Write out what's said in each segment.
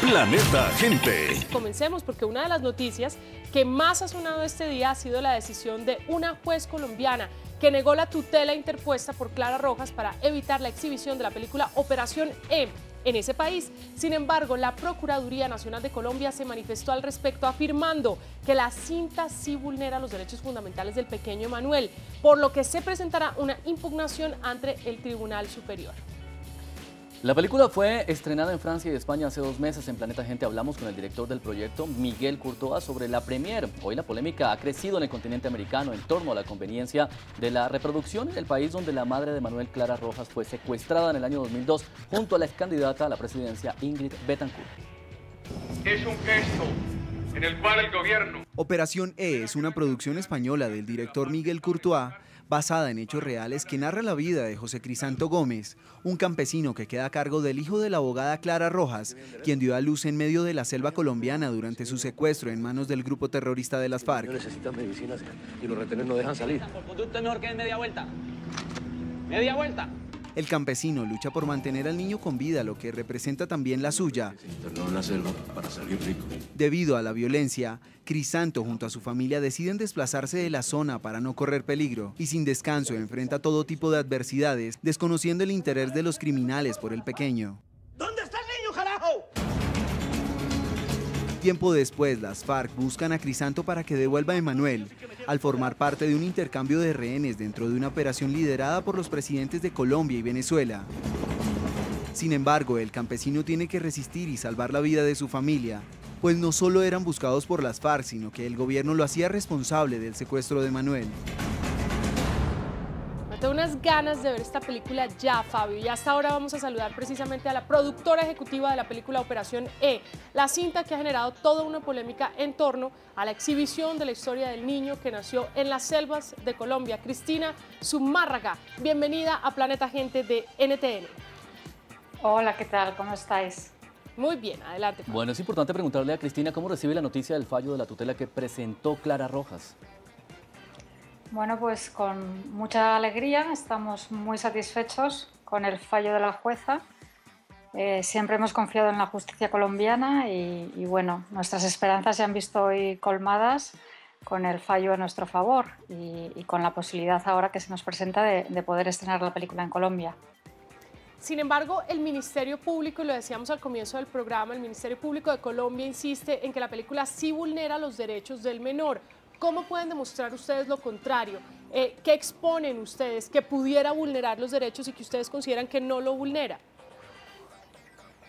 Planeta Gente. Comencemos porque una de las noticias que más ha sonado este día ha sido la decisión de una juez colombiana que negó la tutela interpuesta por Clara Rojas para evitar la exhibición de la película Operación E en ese país. Sin embargo, la Procuraduría Nacional de Colombia se manifestó al respecto afirmando que la cinta sí vulnera los derechos fundamentales del pequeño Emanuel, por lo que se presentará una impugnación ante el Tribunal Superior. La película fue estrenada en Francia y España hace 2 meses. En Planeta Gente hablamos con el director del proyecto, Miguel Courtois, sobre la premiere. Hoy la polémica ha crecido en el continente americano en torno a la conveniencia de la reproducción en el país donde la madre de Manuel, Clara Rojas, fue secuestrada en el año 2002 junto a la excandidata a la presidencia Ingrid Betancourt. Es un gesto en el cual el gobierno... Operación E es una producción española del director Miguel Courtois, basada en hechos reales que narra la vida de José Crisanto Gómez, un campesino que queda a cargo del hijo de la abogada Clara Rojas, quien dio a luz en medio de la selva colombiana durante su secuestro en manos del grupo terrorista de las FARC. Necesitan medicinas y los retenes no dejan salir. Por conducto es mejor que den media vuelta. ¡Media vuelta! El campesino lucha por mantener al niño con vida, lo que representa también la suya. Se internó en la selva para salir rico. Debido a la violencia, Crisanto junto a su familia deciden desplazarse de la zona para no correr peligro y sin descanso enfrenta todo tipo de adversidades, desconociendo el interés de los criminales por el pequeño. ¿Dónde está el niño, carajo? Tiempo después, las FARC buscan a Crisanto para que devuelva a Emanuel, al formar parte de un intercambio de rehenes dentro de una operación liderada por los presidentes de Colombia y Venezuela. Sin embargo, el campesino tiene que resistir y salvar la vida de su familia, pues no solo eran buscados por las FARC, sino que el gobierno lo hacía responsable del secuestro de Emanuel. Tengo unas ganas de ver esta película ya, Fabio, y hasta ahora vamos a saludar precisamente a la productora ejecutiva de la película Operación E, la cinta que ha generado toda una polémica en torno a la exhibición de la historia del niño que nació en las selvas de Colombia. Cristina Zumárraga, bienvenida a Planeta Gente de NTN. Hola, ¿qué tal? ¿Cómo estáis? Muy bien, adelante. Bueno, es importante preguntarle a Cristina cómo recibe la noticia del fallo de la tutela que presentó Clara Rojas. Bueno, pues con mucha alegría, estamos muy satisfechos con el fallo de la jueza. Siempre hemos confiado en la justicia colombiana y bueno, nuestras esperanzas se han visto hoy colmadas con el fallo a nuestro favor y con la posibilidad ahora que se nos presenta de poder estrenar la película en Colombia. Sin embargo, el Ministerio Público, y lo decíamos al comienzo del programa, el Ministerio Público de Colombia insiste en que la película sí vulnera los derechos del menor. ¿Cómo pueden demostrar ustedes lo contrario? ¿Qué exponen ustedes que pudiera vulnerar los derechos y que ustedes consideran que no lo vulnera?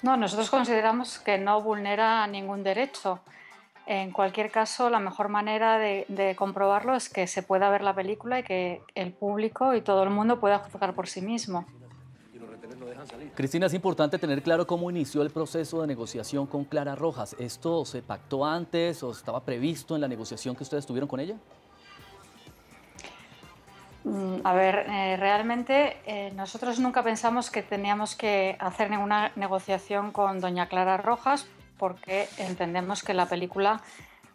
No, nosotros consideramos que no vulnera ningún derecho. En cualquier caso, la mejor manera de comprobarlo es que se pueda ver la película y que el público y todo el mundo pueda juzgar por sí mismo. Cristina, es importante tener claro cómo inició el proceso de negociación con Clara Rojas. ¿Esto se pactó antes o estaba previsto en la negociación que ustedes tuvieron con ella? A ver, realmente nosotros nunca pensamos que teníamos que hacer ninguna negociación con doña Clara Rojas porque entendemos que la película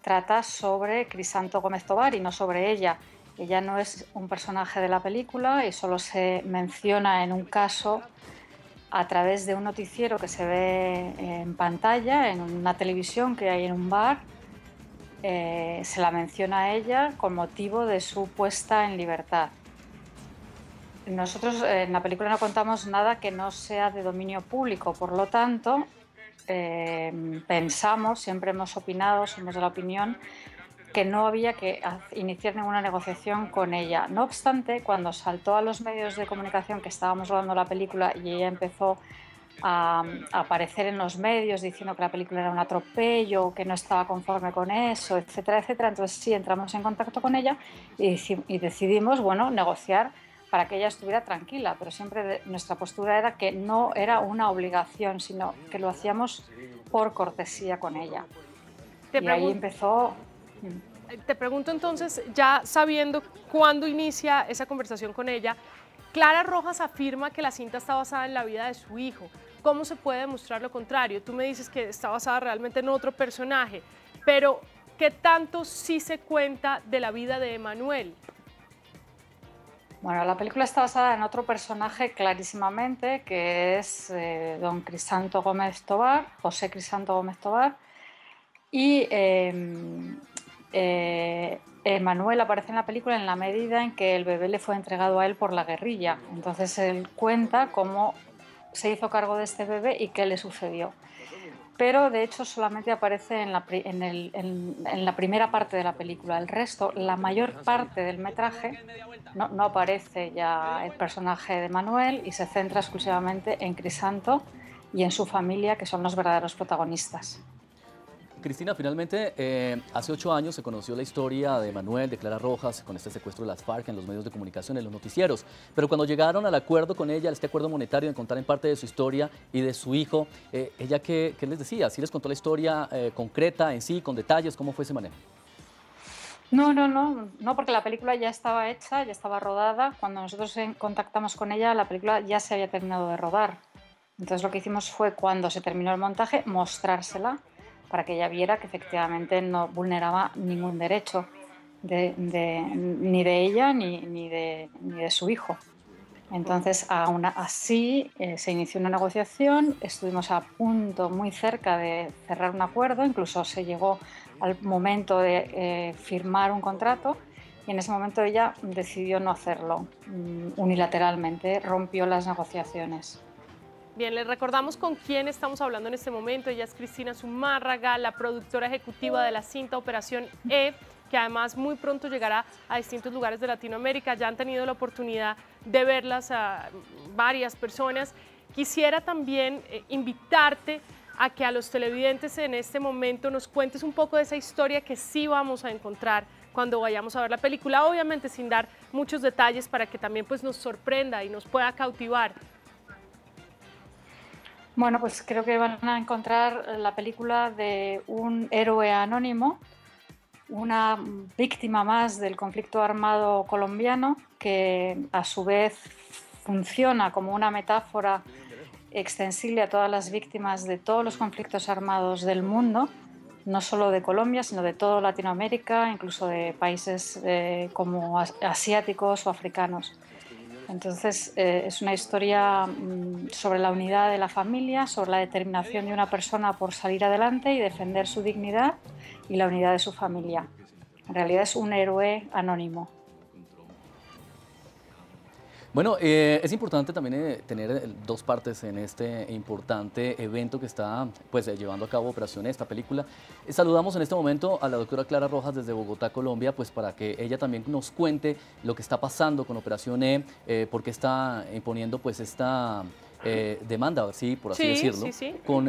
trata sobre Crisanto Gómez Tovar y no sobre ella. Ella no es un personaje de la película y solo se menciona en un caso a través de un noticiero que se ve en pantalla, en una televisión que hay en un bar. Se la menciona a ella con motivo de su puesta en libertad. Nosotros en la película no contamos nada que no sea de dominio público, por lo tanto, pensamos, siempre hemos opinado, somos de la opinión, que no había que iniciar ninguna negociación con ella. No obstante, cuando saltó a los medios de comunicación que estábamos rodando la película y ella empezó a aparecer en los medios diciendo que la película era un atropello, que no estaba conforme con eso, etcétera, etcétera, entonces sí entramos en contacto con ella y decidimos, bueno, negociar para que ella estuviera tranquila, pero siempre nuestra postura era que no era una obligación, sino que lo hacíamos por cortesía con ella. Y ahí empezó... Te pregunto entonces, ya sabiendo cuándo inicia esa conversación con ella, Clara Rojas afirma que la cinta está basada en la vida de su hijo. ¿Cómo se puede demostrar lo contrario? Tú me dices que está basada realmente en otro personaje, pero ¿qué tanto sí se cuenta de la vida de Emanuel? Bueno, la película está basada en otro personaje clarísimamente, que es don Crisanto Gómez Tobar, José Crisanto Gómez Tobar, y Manuel aparece en la película en la medida en que el bebé le fue entregado a él por la guerrilla. Entonces él cuenta cómo se hizo cargo de este bebé y qué le sucedió. Pero de hecho solamente aparece en la primera parte de la película. El resto, la mayor parte del metraje, no aparece ya el personaje de Manuel y se centra exclusivamente en Crisanto y en su familia, que son los verdaderos protagonistas. Cristina, finalmente, hace 8 años se conoció la historia de Manuel, de Clara Rojas, con este secuestro de las FARC en los medios de comunicación, en los noticieros. Pero cuando llegaron al acuerdo con ella, este acuerdo monetario de contar en parte de su historia y de su hijo, ¿ella qué les decía? ¿Sí les contó la historia concreta en sí, con detalles? ¿Cómo fue ese manejo? No, porque la película ya estaba hecha, ya estaba rodada. Cuando nosotros contactamos con ella, la película ya se había terminado de rodar. Entonces lo que hicimos fue, cuando se terminó el montaje, mostrársela para que ella viera que efectivamente no vulneraba ningún derecho ni de ella ni de su hijo. Entonces, aún así, se inició una negociación, estuvimos a punto, muy cerca de cerrar un acuerdo, incluso se llegó al momento de firmar un contrato, y en ese momento ella decidió no hacerlo unilateralmente, rompió las negociaciones. Bien, les recordamos con quién estamos hablando en este momento. Ella es Cristina Zumárraga, la productora ejecutiva de la cinta Operación E, que además muy pronto llegará a distintos lugares de Latinoamérica. Ya han tenido la oportunidad de verlas a varias personas. Quisiera también invitarte a que a los televidentes en este momento nos cuentes un poco de esa historia que sí vamos a encontrar cuando vayamos a ver la película, obviamente sin dar muchos detalles para que también pues, nos sorprenda y nos pueda cautivar. Bueno, pues creo que van a encontrar la película de un héroe anónimo, una víctima más del conflicto armado colombiano, que a su vez funciona como una metáfora extensible a todas las víctimas de todos los conflictos armados del mundo, no solo de Colombia, sino de toda Latinoamérica, incluso de países como asiáticos o africanos. Entonces, es una historia sobre la unidad de la familia, sobre la determinación de una persona por salir adelante y defender su dignidad y la unidad de su familia. En realidad es un héroe anónimo. Bueno, es importante también tener dos partes en este importante evento que está pues, llevando a cabo Operación E, esta película. Saludamos en este momento a la doctora Clara Rojas desde Bogotá, Colombia, pues para que ella también nos cuente lo que está pasando con Operación E, por qué está imponiendo pues esta demanda, ¿sí? Por así decirlo,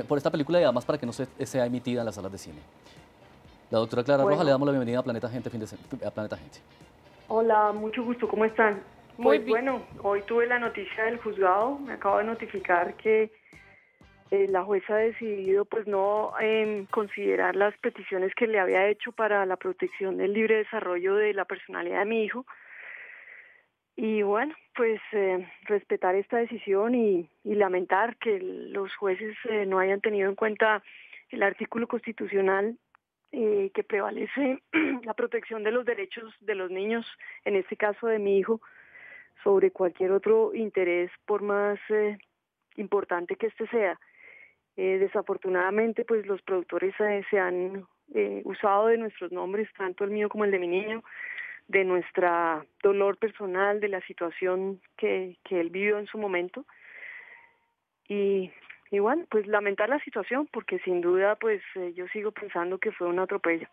por esta película y además para que no sea emitida en las salas de cine. La doctora Clara Rojas, le damos la bienvenida a Planeta Gente. Hola, mucho gusto, ¿cómo están? Pues bueno, hoy tuve la noticia del juzgado, me acabo de notificar que la jueza ha decidido pues no considerar las peticiones que le había hecho para la protección del libre desarrollo de la personalidad de mi hijo. Y bueno, pues respetar esta decisión y lamentar que los jueces no hayan tenido en cuenta el artículo constitucional que prevalece la protección de los derechos de los niños, en este caso de mi hijo, sobre cualquier otro interés, por más importante que este sea. Desafortunadamente, pues los productores se han usado de nuestros nombres, tanto el mío como el de mi niño, de nuestra dolor personal, de la situación que él vivió en su momento. Y bueno, pues lamentar la situación, porque sin duda, pues yo sigo pensando que fue un atropello.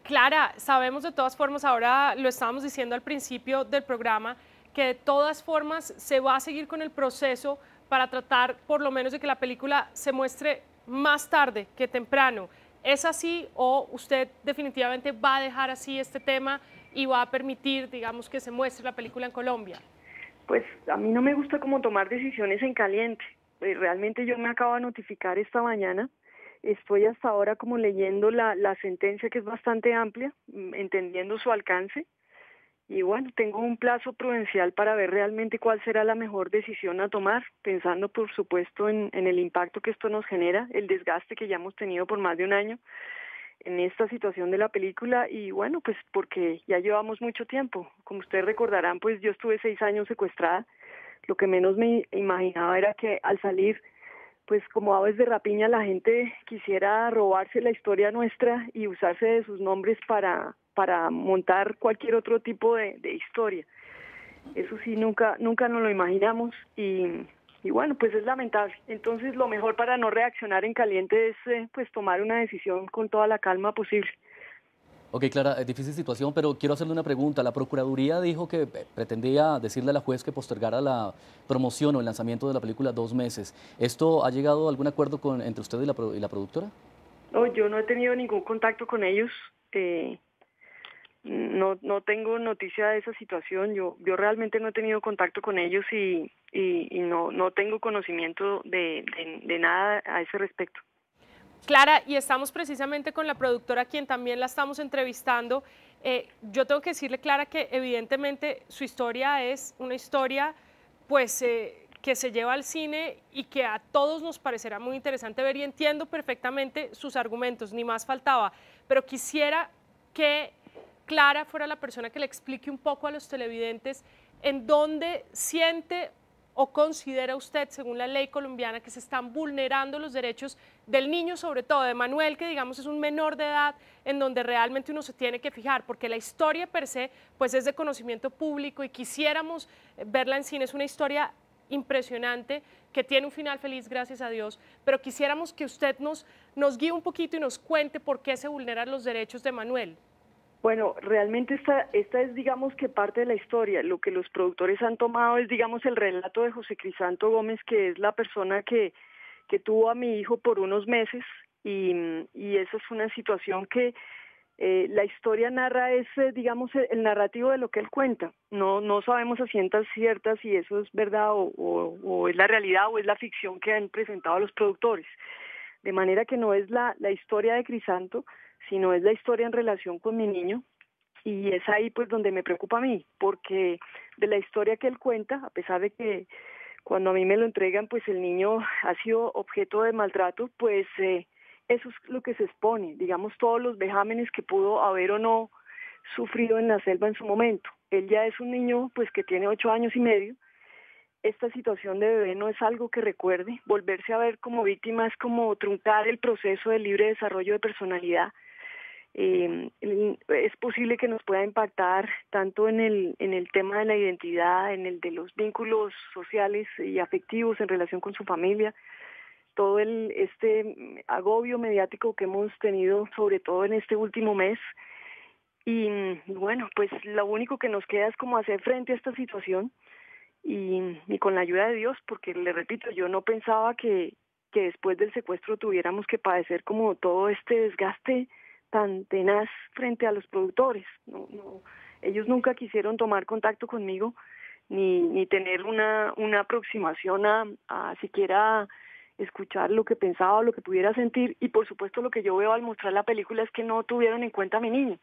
Clara, sabemos de todas formas, ahora lo estábamos diciendo al principio del programa, que de todas formas se va a seguir con el proceso para tratar por lo menos de que la película se muestre más tarde que temprano. ¿Es así o usted definitivamente va a dejar así este tema y va a permitir, digamos, que se muestre la película en Colombia? Pues a mí no me gusta como tomar decisiones en caliente. Realmente yo me acabo de notificar esta mañana. Estoy hasta ahora como leyendo la sentencia, que es bastante amplia, entendiendo su alcance. Y bueno, tengo un plazo prudencial para ver realmente cuál será la mejor decisión a tomar, pensando por supuesto en el impacto que esto nos genera, el desgaste que ya hemos tenido por más de un año, en esta situación de la película y bueno, pues porque ya llevamos mucho tiempo. Como ustedes recordarán, pues yo estuve 6 años secuestrada. Lo que menos me imaginaba era que al salir, pues como aves de rapiña, la gente quisiera robarse la historia nuestra y usarse de sus nombres para montar cualquier otro tipo de historia. Eso sí, nunca nos lo imaginamos y bueno, pues es lamentable. Entonces lo mejor para no reaccionar en caliente es pues tomar una decisión con toda la calma posible. Ok, Clara, es difícil situación, pero quiero hacerle una pregunta. La Procuraduría dijo que pretendía decirle a la juez que postergara la promoción o el lanzamiento de la película 2 meses. ¿Esto ha llegado a algún acuerdo entre usted y la productora? No, yo no he tenido ningún contacto con ellos. No tengo noticia de esa situación. Yo realmente no he tenido contacto con ellos y no tengo conocimiento de nada a ese respecto. Clara, y estamos precisamente con la productora, quien también la estamos entrevistando. Yo tengo que decirle, Clara, que evidentemente su historia es una historia pues que se lleva al cine y que a todos nos parecerá muy interesante ver, y entiendo perfectamente sus argumentos, ni más faltaba, pero quisiera que Clara fuera la persona que le explique un poco a los televidentes en dónde siente o considera usted, según la ley colombiana, que se están vulnerando los derechos del niño, sobre todo de Manuel, que digamos es un menor de edad, en donde realmente uno se tiene que fijar, porque la historia per se pues es de conocimiento público y quisiéramos verla en cine. Es una historia impresionante que tiene un final feliz, gracias a Dios, pero quisiéramos que usted nos guíe un poquito y nos cuente por qué se vulneran los derechos de Manuel. Bueno, realmente esta es, digamos, que parte de la historia. Lo que los productores han tomado es, digamos, el relato de José Crisanto Gómez, que es la persona que tuvo a mi hijo por unos meses, y esa es una situación que la historia narra, digamos, el narrativo de lo que él cuenta. No sabemos a ciencias ciertas si eso es verdad o es la realidad o es la ficción que han presentado los productores. De manera que no es la historia de Crisanto, sino es la historia en relación con mi niño, y es ahí pues donde me preocupa a mí, porque de la historia que él cuenta, a pesar de que cuando a mí me lo entregan pues el niño ha sido objeto de maltrato, pues eso es lo que se expone, digamos, todos los vejámenes que pudo haber o no sufrido en la selva en su momento. Él ya es un niño pues que tiene 8 años y medio. Esta situación de bebé no es algo que recuerde. Volverse a ver como víctima es como truncar el proceso de libre desarrollo de personalidad. Es posible que nos pueda impactar tanto en el tema de la identidad, en el de los vínculos sociales y afectivos en relación con su familia, todo este agobio mediático que hemos tenido, sobre todo en este último mes. Y bueno, pues lo único que nos queda es como hacer frente a esta situación y con la ayuda de Dios, porque le repito, yo no pensaba que después del secuestro tuviéramos que padecer como todo este desgaste tan tenaz frente a los productores. Ellos nunca quisieron tomar contacto conmigo ni tener una aproximación a siquiera escuchar lo que pensaba o lo que pudiera sentir, y por supuesto lo que yo veo al mostrar la película es que no tuvieron en cuenta a mi niño.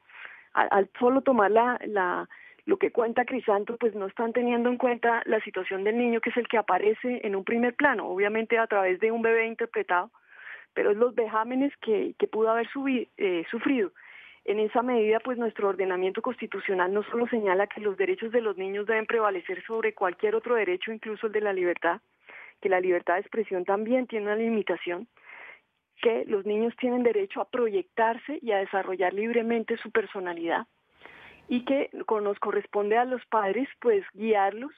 Al solo tomar lo que cuenta Crisanto, pues no están teniendo en cuenta la situación del niño, que es el que aparece en un primer plano, obviamente a través de un bebé interpretado, pero es los vejámenes que pudo haber sufrido. En esa medida, pues nuestro ordenamiento constitucional no solo señala que los derechos de los niños deben prevalecer sobre cualquier otro derecho, incluso el de la libertad, que la libertad de expresión también tiene una limitación, que los niños tienen derecho a proyectarse y a desarrollar libremente su personalidad, y que nos corresponde a los padres pues guiarlos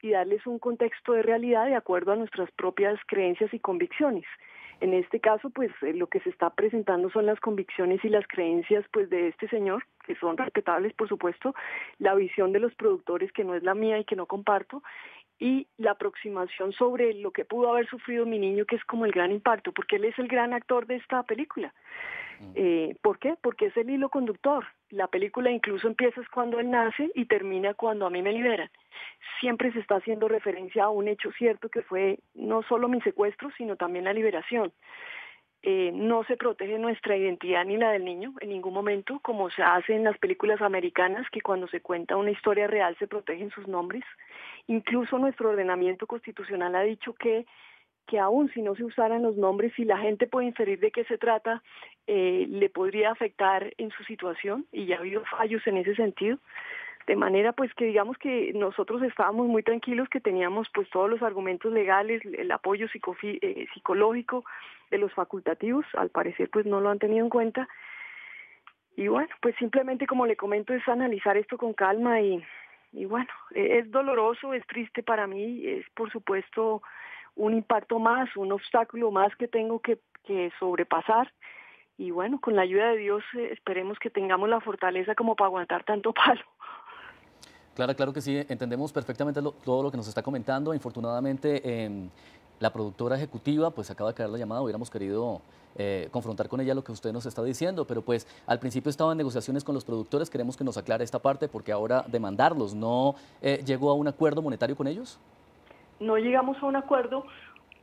y darles un contexto de realidad de acuerdo a nuestras propias creencias y convicciones. En este caso, pues lo que se está presentando son las convicciones y las creencias pues de este señor, que son respetables, por supuesto, la visión de los productores, que no es la mía y que no comparto, y la aproximación sobre lo que pudo haber sufrido mi niño, que es como el gran impacto, porque él es el gran actor de esta película. ¿Por qué? Porque es el hilo conductor. La película incluso empieza cuando él nace y termina cuando a mí me liberan. Siempre se está haciendo referencia a un hecho cierto que fue no solo mi secuestro, sino también la liberación. No se protege nuestra identidad ni la del niño en ningún momento, como se hace en las películas americanas, que cuando se cuenta una historia real se protegen sus nombres. Incluso nuestro ordenamiento constitucional ha dicho que que aún si no se usaran los nombres, si la gente puede inferir de qué se trata, le podría afectar en su situación, y ya ha habido fallos en ese sentido. De manera pues que digamos que nosotros estábamos muy tranquilos, que teníamos pues todos los argumentos legales, el apoyo psicológico de los facultativos. Al parecer pues no lo han tenido en cuenta. Y bueno, pues simplemente, como le comento, es analizar esto con calma y bueno, es doloroso, es triste para mí, es por supuesto un impacto más, un obstáculo más que tengo que sobrepasar. Y bueno, con la ayuda de Dios esperemos que tengamos la fortaleza como para aguantar tanto palo. Clara, claro que sí, entendemos perfectamente todo lo que nos está comentando. Infortunadamente, la productora ejecutiva pues acaba de caer la llamada, hubiéramos querido confrontar con ella lo que usted nos está diciendo, pero pues al principio estaba en negociaciones con los productores. Queremos que nos aclare esta parte, porque ahora demandarlos, ¿no llegó a un acuerdo monetario con ellos? No llegamos a un acuerdo,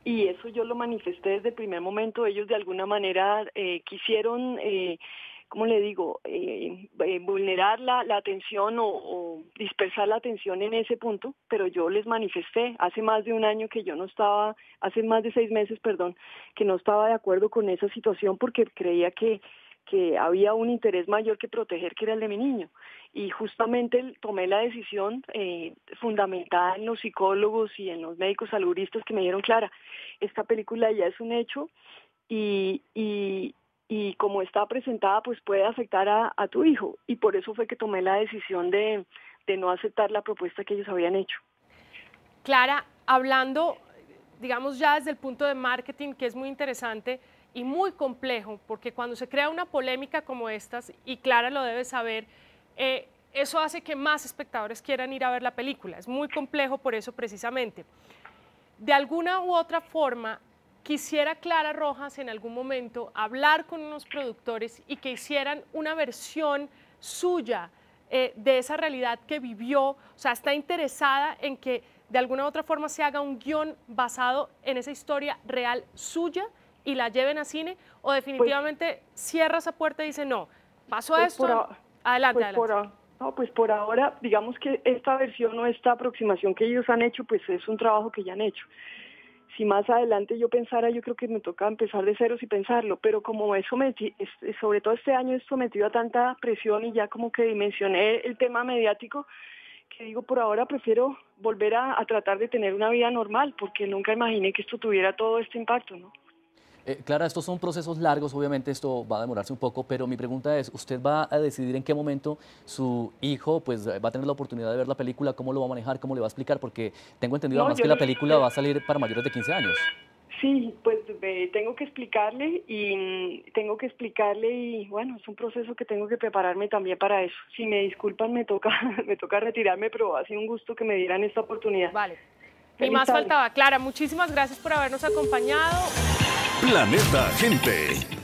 y eso yo lo manifesté desde el primer momento. Ellos de alguna manera quisieron, ¿cómo le digo?, vulnerar la atención o dispersar la atención en ese punto, pero yo les manifesté hace más de un año que yo no estaba, hace más de 6 meses, perdón, que no estaba de acuerdo con esa situación, porque creía que había un interés mayor que proteger, que era el de mi niño. Y justamente tomé la decisión fundamentada en los psicólogos y en los médicos saludistas, que me dijeron: Clara, esta película ya es un hecho y como está presentada pues puede afectar a tu hijo. Y por eso fue que tomé la decisión de no aceptar la propuesta que ellos habían hecho. Clara, hablando, digamos, ya desde el punto de marketing, que es muy interesante y muy complejo, porque cuando se crea una polémica como estas, y Clara lo debe saber, eso hace que más espectadores quieran ir a ver la película. Es muy complejo por eso precisamente. De alguna u otra forma, quisiera Clara Rojas en algún momento hablar con unos productores y que hicieran una versión suya de esa realidad que vivió. O sea, está interesada en que de alguna u otra forma se haga un guión basado en esa historia real suya y la lleven a cine, o definitivamente cierra esa puerta y dice: no, pasó esto, adelante, adelante. Pues por ahora, digamos que esta versión o esta aproximación que ellos han hecho, pues es un trabajo que ya han hecho. Si más adelante yo pensara, yo creo que me toca empezar de ceros y pensarlo, pero como eso sobre todo este año, es sometido a tanta presión y ya como que dimensioné el tema mediático, que digo, por ahora prefiero volver a tratar de tener una vida normal, porque nunca imaginé que esto tuviera todo este impacto, ¿no? Clara, estos son procesos largos, obviamente esto va a demorarse un poco, pero mi pregunta es: ¿usted va a decidir en qué momento su hijo pues va a tener la oportunidad de ver la película? ¿Cómo lo va a manejar? ¿Cómo le va a explicar? Porque tengo entendido además que la película va a salir para mayores de 15 años. Sí, pues tengo que explicarle y bueno, es un proceso que tengo que prepararme también para eso. Si me disculpan, me toca retirarme, pero ha sido un gusto que me dieran esta oportunidad. Vale. Ni más faltaba. Clara, muchísimas gracias por habernos acompañado. Planeta Gente.